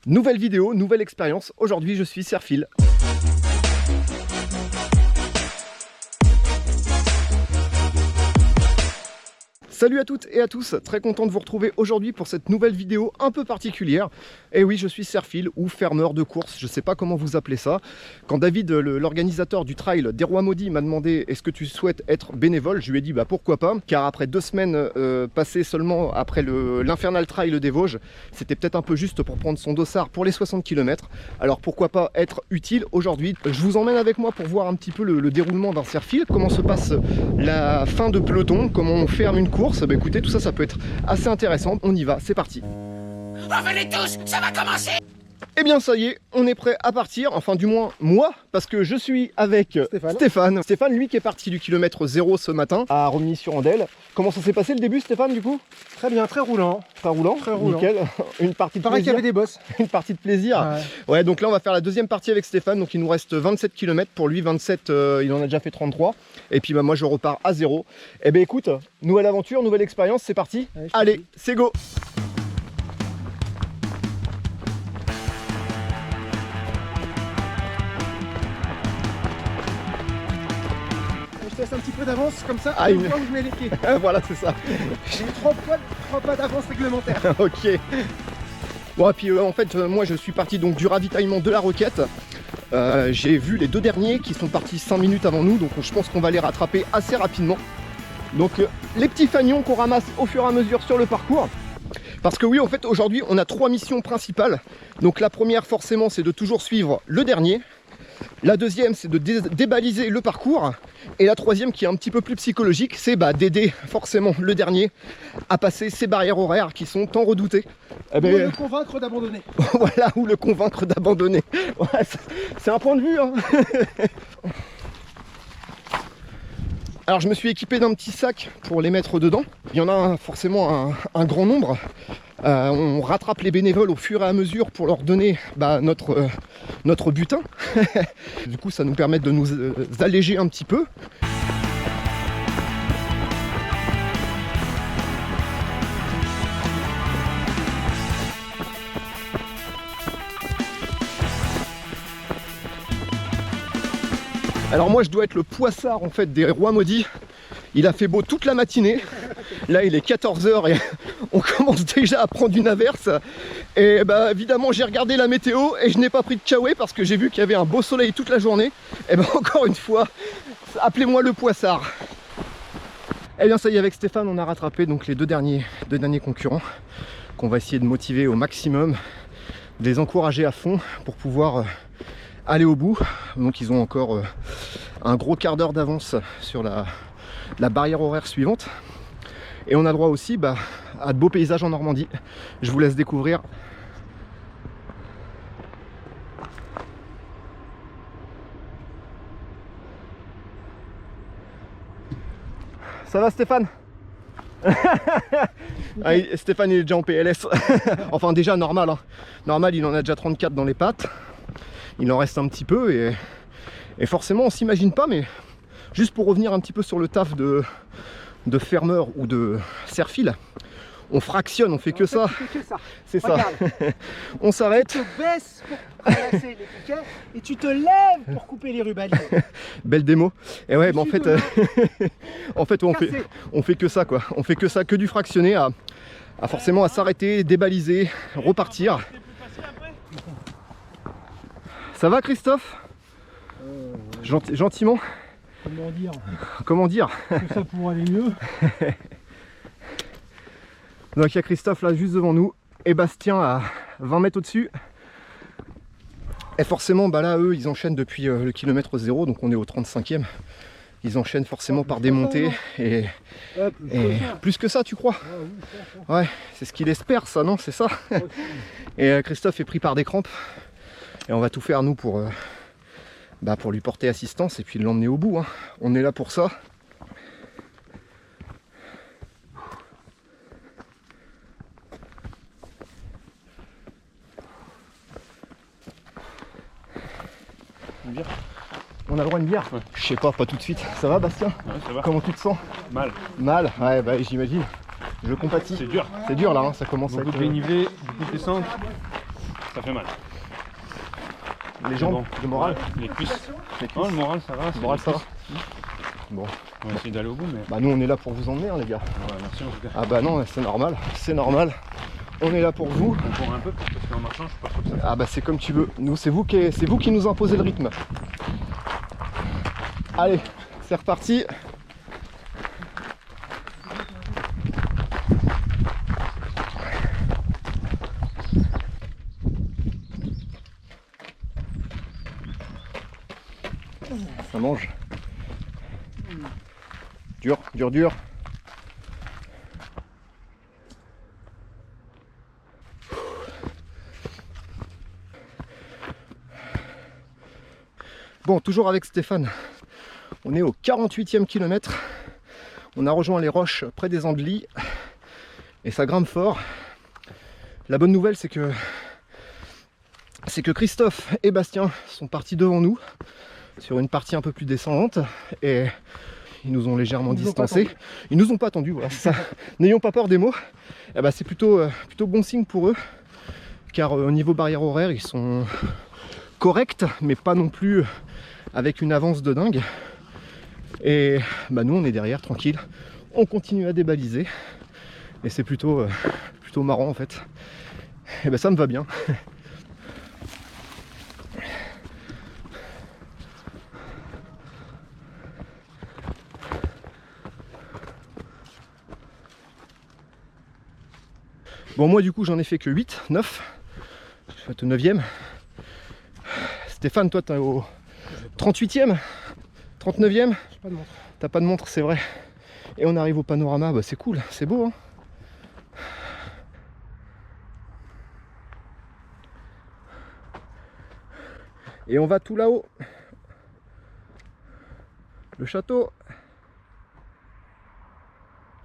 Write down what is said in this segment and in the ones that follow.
Nouvelle vidéo, nouvelle expérience. Aujourd'hui, je suis Serfil. Salut à toutes et à tous, très content de vous retrouver aujourd'hui pour cette nouvelle vidéo un peu particulière. Et oui, je suis Serfil ou fermeur de course, je ne sais pas comment vous appelez ça. Quand David, l'organisateur du trail des Rois Maudits, m'a demandé est-ce que tu souhaites être bénévole, je lui ai dit bah pourquoi pas, car après 2 semaines passées seulement après l'Infernal Trail des Vosges, c'était peut-être un peu juste pour prendre son dossard pour les 60 km. Alors pourquoi pas être utile aujourd'hui. Je vous emmène avec moi pour voir un petit peu le déroulement d'un Serfil, comment se passe la fin de peloton, comment on ferme une course. Bah écoutez, tout ça, ça peut être assez intéressant. On y va, c'est parti. Revenez tous, ça va commencer. Eh bien ça y est, on est prêt à partir, enfin du moins moi, parce que je suis avec Stéphane. Stéphane, lui qui est parti du kilomètre 0 ce matin à Romilly-sur-Andelle. Comment ça s'est passé le début, Stéphane, du coup? Très bien, très roulant. Très roulant, nickel. Une partie de Pareil qu'il y plaisir. avait des bosses. Une partie de plaisir. Ouais, donc là on va faire la deuxième partie avec Stéphane, donc il nous reste 27 km. Pour lui, 27, il en a déjà fait 33. Et puis bah, moi je repars à 0. Eh bien écoute, nouvelle aventure, nouvelle expérience, c'est parti. Allez, c'est go. Je te laisse un petit peu d'avance, comme ça, Ah, où je mets les pieds. Voilà, c'est ça. J'ai 3 pas d'avance réglementaire. Ok. Bon, et puis en fait, moi je suis parti donc du ravitaillement de la Roquette. J'ai vu les 2 derniers qui sont partis 5 minutes avant nous, donc je pense qu'on va les rattraper assez rapidement. Donc les petits fagnons qu'on ramasse au fur et à mesure sur le parcours. Parce que oui, en fait, aujourd'hui, on a 3 missions principales. Donc la première, forcément, c'est de toujours suivre le dernier. La deuxième, c'est de débaliser le parcours. Et la troisième, qui est un petit peu plus psychologique, c'est d'aider forcément le dernier à passer ces barrières horaires qui sont tant redoutées. Ou le convaincre d'abandonner. Voilà, ou le convaincre d'abandonner. Ouais, c'est un point de vue, hein. Alors je me suis équipé d'un petit sac pour les mettre dedans. Il y en a forcément un grand nombre. On rattrape les bénévoles au fur et à mesure pour leur donner notre butin. Du coup ça nous permet de nous alléger un petit peu. Alors moi je dois être le poissard en fait des Rois Maudits. Il a fait beau toute la matinée. Là il est 14 h et on commence déjà à prendre une averse. Et bah évidemment j'ai regardé la météo et je n'ai pas pris de kawaii parce que j'ai vu qu'il y avait un beau soleil toute la journée. Et bah encore une fois, appelez-moi le poissard. Et bien ça y est, avec Stéphane on a rattrapé donc les deux derniers concurrents qu'on va essayer de motiver au maximum, de les encourager à fond pour pouvoir aller au bout. Donc ils ont encore un gros quart d'heure d'avance sur la barrière horaire suivante. Et on a droit aussi à de beaux paysages en Normandie. Je vous laisse découvrir. Ça va Stéphane? Ah, Stéphane il est déjà en PLS. Enfin déjà normal, hein. Normal, il en a déjà 34 dans les pattes. Il en reste un petit peu et forcément on s'imagine pas, mais juste pour revenir un petit peu sur le taf de fermeur ou de Serfil, on fractionne, on fait que ça. C'est ça. On s'arrête. Tu te baisses pour placer les piquets et tu te lèves pour couper les rubaliers. Belle démo. Et ouais, en fait, on fait que ça quoi. On fait que ça, que du fractionné à forcément à s'arrêter, débaliser, repartir. Ça va Christophe? Gentiment. Comment dire Que ça pourrait aller mieux. Donc il y a Christophe là juste devant nous et Bastien à 20 mètres au-dessus. Et forcément là eux ils enchaînent depuis le kilomètre 0, donc on est au 35e. Ils enchaînent forcément par des montées et plus que ça tu crois? Ouais, c'est ce qu'il espère ça, non? C'est ça. Et Christophe est pris par des crampes et on va tout faire nous pour lui porter assistance et puis l'emmener au bout, hein. On est là pour ça. On a le droit à une bière? Je sais pas tout de suite. Ça va Bastien? Ouais, ça va. Comment tu te sens? Mal. Mal? Ouais, j'imagine. Je compatis. C'est dur. C'est dur là, hein, ça commence Beaucoup à de être... dénivelé, beaucoup de descente. Ça fait mal. Les jambes, Bon. le moral. Ouais, les cuisses. Les cuisses. Non, le moral ça va. Le moral, ça va. Bon. On va essayer d'aller au bout, mais. Bah nous on est là pour vous emmener hein, les gars. Ouais, merci en tout cas. Ah bah non, c'est normal, c'est normal. On est là pour vous. On court un peu parce qu'en marchant, je suis pas sûr que ça. Ah bah c'est comme tu veux. Nous c'est vous qui nous imposez le rythme. Allez, c'est reparti. Ça mange. Dur, dur, dur. Bon, toujours avec Stéphane. On est au 48e kilomètre. On a rejoint les roches près des Andelys. Et ça grimpe fort. La bonne nouvelle, c'est que Christophe et Bastien sont partis devant nous sur une partie un peu plus descendante et ils nous ont légèrement distancés. Ils nous ont pas attendus, voilà, c'est ça. N'ayons pas peur des mots. Et bah, c'est plutôt bon signe pour eux, car au niveau barrière horaire, ils sont corrects, mais pas non plus avec une avance de dingue. Et bah, nous, on est derrière, tranquille. On continue à débaliser. Et c'est plutôt marrant en fait. Et bah, ça me va bien. Bon, moi du coup j'en ai fait que 8, 9. Je suis au 9e. Stéphane, toi t'es au 38e, 39e. J'ai pas de montre. T'as pas de montre, c'est vrai. Et on arrive au panorama, bah, c'est cool, c'est beau. Hein. Et on va tout là-haut. Le château.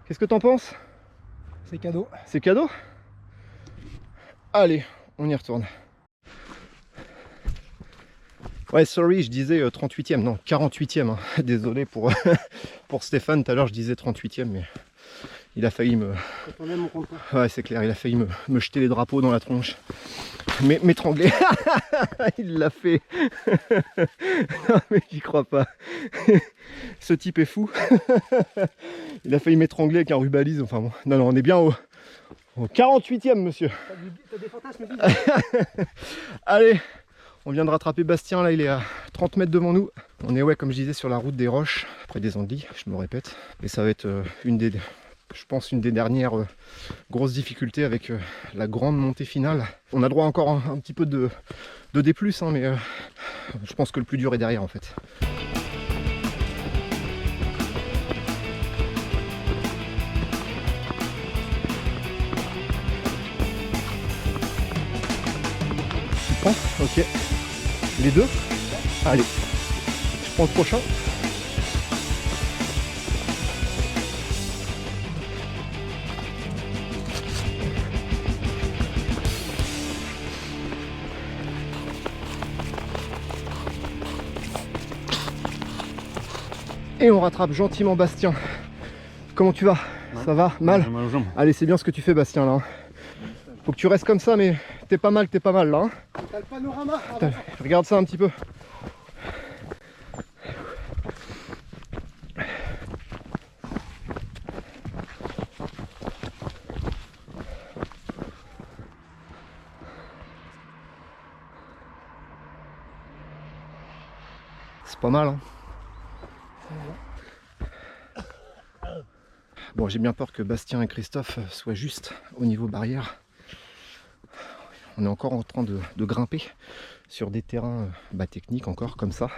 Qu'est-ce que t'en penses? C'est cadeau. C'est cadeau? Allez, on y retourne. Ouais, sorry, je disais 38e, non, 48e. Hein. Désolé pour, pour Stéphane, tout à l'heure je disais 38e, mais il a failli me... Quand on aime, on compte pas. Ouais, c'est clair, il a failli me jeter les drapeaux dans la tronche. M'étrangler. Il l'a fait. Non, mais j'y crois pas. Ce type est fou. Il a failli m'étrangler avec un rubalise. Enfin bon. Non, non, on est bien au 48e, monsieur. T'as des fantasmes bizarres. Allez, on vient de rattraper Bastien. Là, il est à 30 mètres devant nous. On est, ouais, comme je disais, sur la route des Roches, près des Andelys, je me répète. Et ça va être une des dernières grosses difficultés avec la grande montée finale. On a droit encore un petit peu de D+, hein, mais je pense que le plus dur est derrière en fait. Tu prends? Ok. Les deux? Allez. Je prends le prochain. Et on rattrape gentiment Bastien. Comment tu vas? Ouais. Ça va? Mal? J'ai mal aux jambes. Allez, c'est bien ce que tu fais, Bastien, là. Faut que tu restes comme ça, mais t'es pas mal là. Hein. T'as le panorama. Regarde ça un petit peu. C'est pas mal, hein. Bon, j'ai bien peur que Bastien et Christophe soient juste au niveau barrière. On est encore en train de grimper sur des terrains techniques encore comme ça.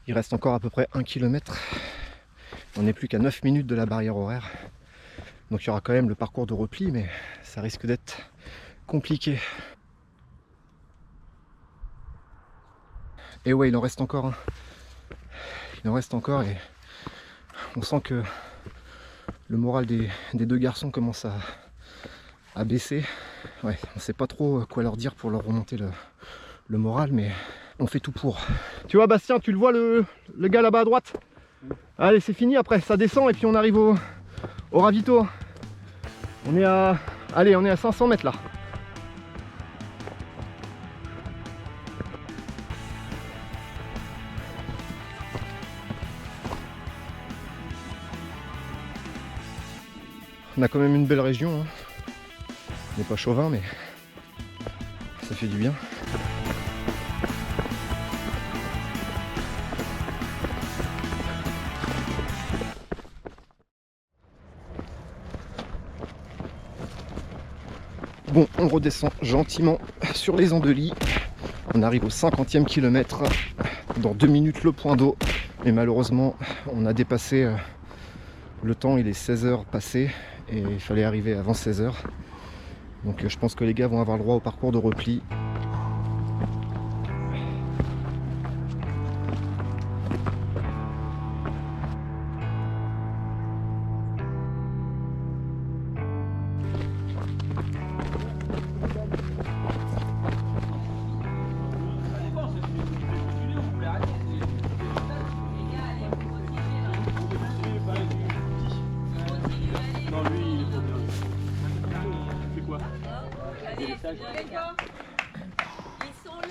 Il reste encore à peu près 1 km. On n'est plus qu'à 9 minutes de la barrière horaire. Donc il y aura quand même le parcours de repli, mais ça risque d'être compliqué. Et ouais, il en reste encore. Hein. Il en reste encore et on sent que le moral des deux garçons commence à baisser. Ouais, on sait pas trop quoi leur dire pour leur remonter le moral, mais on fait tout pour. Tu vois Bastien, tu le vois le gars là-bas à droite? Allez, c'est fini après, ça descend et puis on arrive au ravito. On est à... Allez, on est à 500 mètres là. On a quand même une belle région, hein. On n'est pas chauvin, mais ça fait du bien. Bon, on redescend gentiment sur les Andelys. On arrive au 50e kilomètre. Dans 2 minutes le point d'eau. Mais malheureusement, on a dépassé le temps, il est 16h passé. Et il fallait arriver avant 16h. Donc je pense que les gars vont avoir le droit au parcours de repli.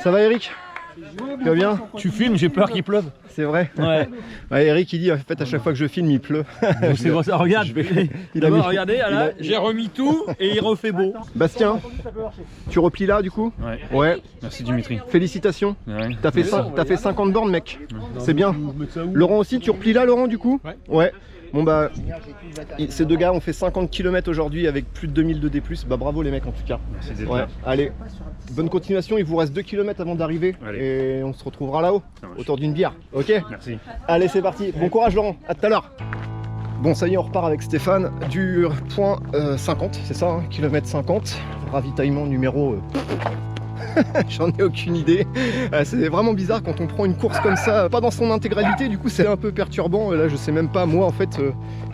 Ça va Eric? Tu vas bien? Tu filmes, j'ai peur qu'il pleuve. C'est vrai? Ouais. Ouais, Eric il dit en fait à chaque fois que je filme il pleut. C'est bon ça, regarde. Il a mis... Regardez, là, j'ai remis tout et il refait beau. Bastien, tu replies là du coup? Ouais. Ouais. Merci Dimitri. Félicitations. Ouais. T'as fait 50 bornes mec. C'est bien. Laurent aussi, tu replies là Laurent du coup? Ouais. Bon bah, ces deux gars ont fait 50 km aujourd'hui avec plus de 2000 de D+. Bah bravo les mecs en tout cas. Merci d'être Ouais. là. Allez, bonne continuation, il vous reste 2 km avant d'arriver. Et on se retrouvera là-haut, autour d'une bière. Ok? Merci. Allez c'est parti, bon courage Laurent, à tout à l'heure. Bon ça y est, on repart avec Stéphane du point 50, c'est ça, hein, kilomètre 50. Ravitaillement numéro... J'en ai aucune idée. C'est vraiment bizarre quand on prend une course comme ça, pas dans son intégralité, du coup c'est un peu perturbant. Là je sais même pas, moi en fait,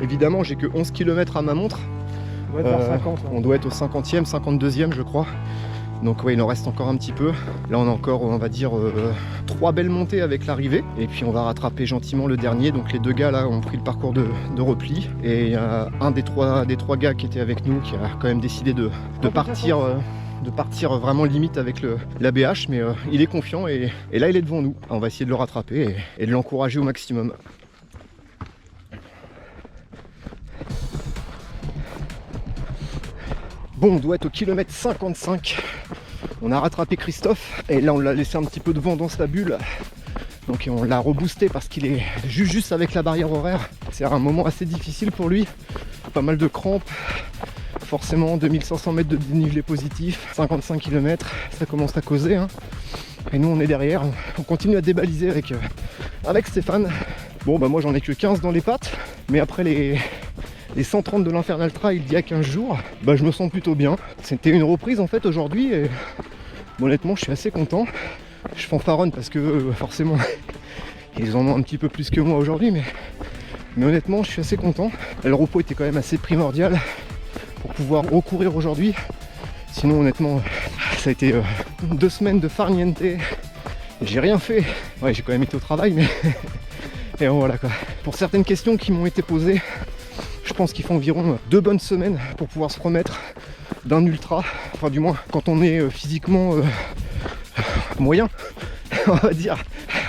évidemment j'ai que 11 km à ma montre. On doit être vers 50. On doit être au 50e, 52e je crois. Donc ouais, il en reste encore un petit peu. Là on a encore, on va dire, 3 belles montées avec l'arrivée. Et puis on va rattraper gentiment le dernier. Donc les deux gars là ont pris le parcours de repli. Et il y a un des trois gars qui était avec nous qui a quand même décidé de partir... de partir vraiment limite avec la BH, mais il est confiant et là il est devant nous. On va essayer de le rattraper et de l'encourager au maximum. Bon, on doit être au kilomètre 55. On a rattrapé Christophe et là on l'a laissé un petit peu devant dans sa bulle. Donc on l'a reboosté parce qu'il est juste avec la barrière horaire. C'est un moment assez difficile pour lui. Pas mal de crampes. Forcément 2500 mètres de dénivelé positif, 55 km, ça commence à causer. Hein. Et nous on est derrière, on continue à débaliser avec Stéphane. Bon bah moi j'en ai que 15 dans les pattes, mais après les 130 de l'Infernal Trail d'il y a 15 jours, bah je me sens plutôt bien. C'était une reprise en fait aujourd'hui et honnêtement je suis assez content. Je fanfaronne parce que forcément ils en ont un petit peu plus que moi aujourd'hui, mais honnêtement je suis assez content. Le repos était quand même assez primordial pour pouvoir recourir aujourd'hui. Sinon honnêtement ça a été 2 semaines de farniente. J'ai rien fait. Ouais j'ai quand même été au travail mais et voilà quoi. Pour certaines questions qui m'ont été posées, je pense qu'il faut environ 2 bonnes semaines pour pouvoir se remettre d'un ultra. Enfin du moins quand on est physiquement moyen, on va dire.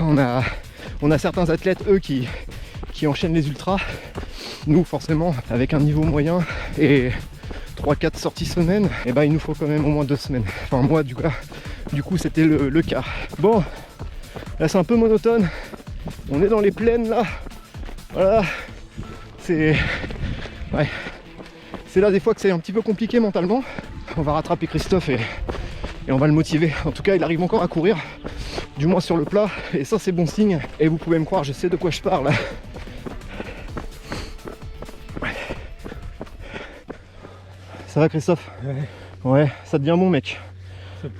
On a certains athlètes eux qui enchaînent les ultras. Nous forcément avec un niveau moyen et 3-4 sorties semaine, et ben il nous faut quand même au moins 2 semaines. Enfin moi du coup c'était le cas. Bon, là c'est un peu monotone. On est dans les plaines là. Voilà. C'est. Ouais. C'est là des fois que c'est un petit peu compliqué mentalement. On va rattraper Christophe et on va le motiver. En tout cas il arrive encore à courir. Du moins sur le plat. Et ça c'est bon signe. Et vous pouvez me croire, je sais de quoi je parle. Ça va Christophe? Ouais, ça devient bon mec.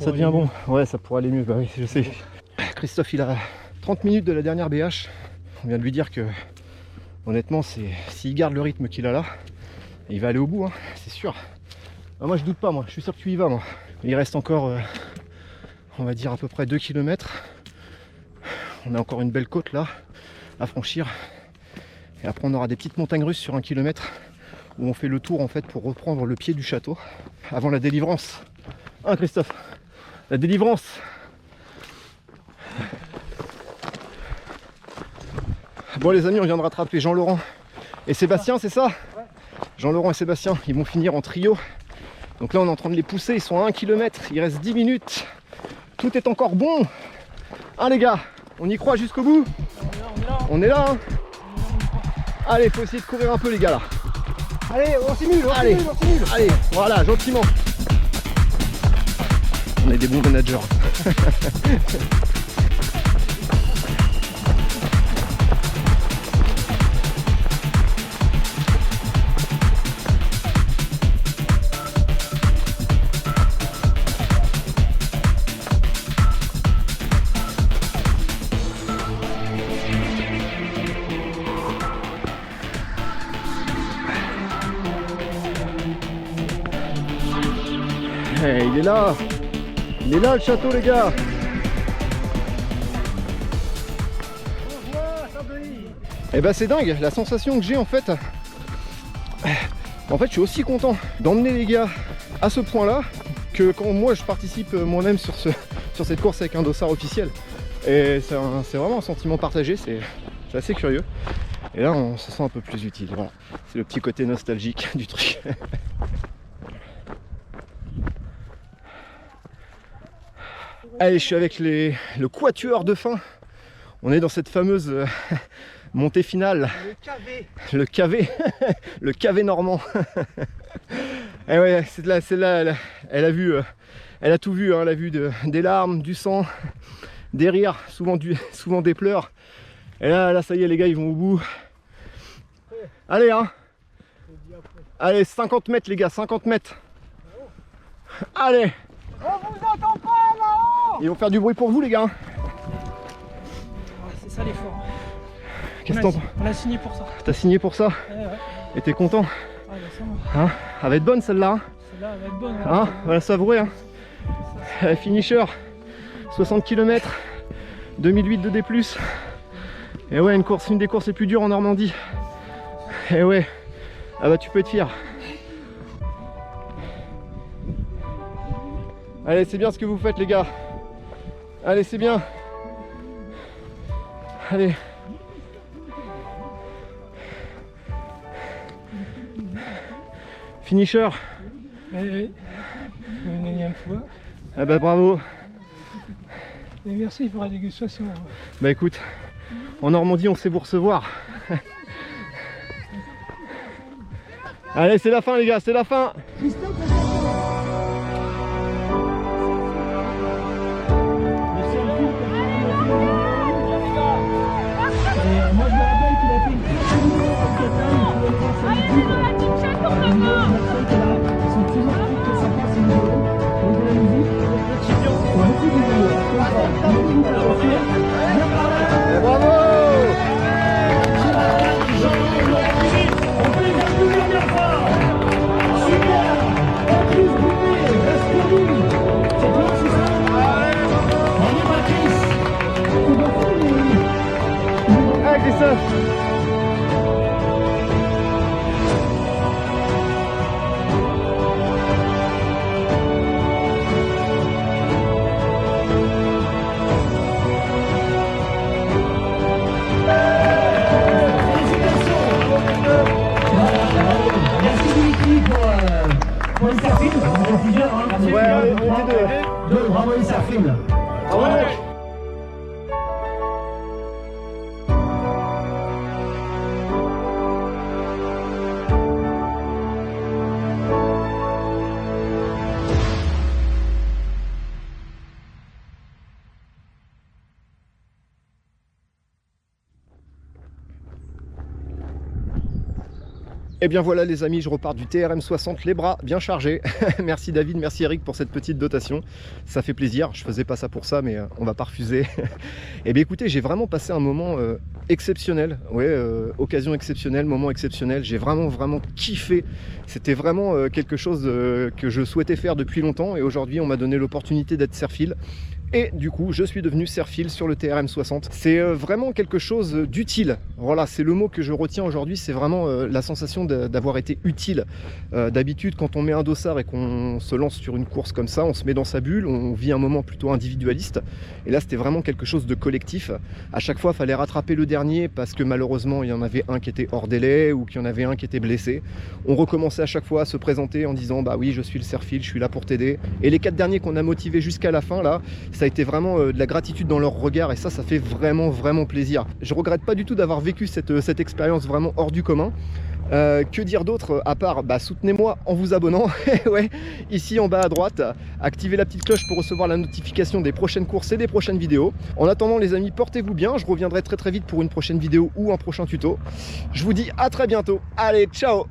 Ça devient bon. Ouais, ça pourrait aller mieux, bah oui, je sais. Christophe il a 30 minutes de la dernière BH. On vient de lui dire que honnêtement s'il garde le rythme qu'il a là, il va aller au bout, hein, c'est sûr. Ah, moi je doute pas, moi je suis sûr que tu y vas moi. Il reste encore on va dire à peu près 2 km. On a encore une belle côte là à franchir. Et après on aura des petites montagnes russes sur 1 kilomètre où on fait le tour en fait pour reprendre le pied du château avant la délivrance. Hein Christophe? La délivrance. Bon les amis, on vient de rattraper Jean-Laurent et Sébastien, c'est ça? Jean-Laurent et Sébastien, ils vont finir en trio. Donc là on est en train de les pousser, ils sont à 1 km, il reste 10 minutes. Tout est encore bon. Hein les gars, on y croit jusqu'au bout? On est là hein. Allez, faut essayer de courir un peu les gars là. Allez, on simule, Allez, allez, voilà, gentiment. On est des bons managers. Hey, il est là le château les gars. Et bah c'est dingue, la sensation que j'ai en fait, je suis aussi content d'emmener les gars à ce point là que quand moi je participe moi-même sur cette course avec un dossard officiel. Et c'est vraiment un sentiment partagé, c'est assez curieux. Et là on se sent un peu plus utile, voilà. C'est le petit côté nostalgique du truc. Allez, je suis avec le quatuor de fin. On est dans cette fameuse montée finale. Le KV. Le KV normand. Et ouais, c'est là, elle a vu, elle a tout vu, hein, elle a vu des larmes, du sang, des rires, souvent des pleurs. Et là, ça y est les gars, ils vont au bout. Allez hein. Allez, 50 mètres les gars, 50 mètres. Allez. On vous entend pas là-haut. Ils vont faire du bruit pour vous les gars. C'est ça l'effort. Qu'est-ce que t'en penses? On a signé pour ça. T'as signé pour ça? Ouais. Et t'es content? Ah bah ça va. Hein? Elle va être bonne celle-là hein? Celle-là elle va être bonne. Hein? On va la savourer hein? Finisher 60 km 2008 de D+. Et ouais, une des courses les plus dures en Normandie. Et ouais. Ah bah tu peux être fier. Allez, c'est bien ce que vous faites les gars. Allez, c'est bien. Allez. Finisher. Oui. Une énième fois. Ah bah bravo. Et merci pour la dégustation. Bah écoute, en Normandie on sait vous recevoir. Allez, c'est la fin les gars, c'est la fin. Moi je me rappelle qu'il a fait une petite vidéo en Bravo. Allez Christophe. pour les surfing, on est plusieurs, hein. Ouais, on était deux, bravo les surfing. Ah ouais. Et bien voilà les amis, je repars du TRM 60, les bras bien chargés. Merci David, merci Eric pour cette petite dotation. Ça fait plaisir, je faisais pas ça pour ça, mais on va pas refuser. Et bien écoutez, j'ai vraiment passé un moment exceptionnel. Ouais, occasion exceptionnelle, moment exceptionnel. J'ai vraiment kiffé. C'était vraiment quelque chose que je souhaitais faire depuis longtemps. Et aujourd'hui, on m'a donné l'opportunité d'être Serfil. et du coup je suis devenu Serfil sur le TRM60. C'est vraiment quelque chose d'utile, voilà, c'est le mot que je retiens aujourd'hui, c'est vraiment la sensation d'avoir été utile. D'habitude quand on met un dossard et qu'on se lance sur une course comme ça, on se met dans sa bulle, on vit un moment plutôt individualiste, et là c'était vraiment quelque chose de collectif. À chaque fois il fallait rattraper le dernier parce que malheureusement il y en avait un qui était hors délai ou qu'il y en avait un qui était blessé. On recommençait à chaque fois à se présenter en disant bah oui je suis le Serfil, je suis là pour t'aider. Et les 4 derniers qu'on a motivés jusqu'à la fin là, ça a été vraiment de la gratitude dans leur regard, et ça fait vraiment plaisir. Je regrette pas du tout d'avoir vécu cette expérience vraiment hors du commun. Que dire d'autre à part soutenez-moi en vous abonnant. Ouais, ici en bas à droite, activez la petite cloche pour recevoir la notification des prochaines courses et des prochaines vidéos. En attendant les amis, portez-vous bien, je reviendrai très vite pour une prochaine vidéo ou un prochain tuto. Je vous dis à très bientôt, allez ciao.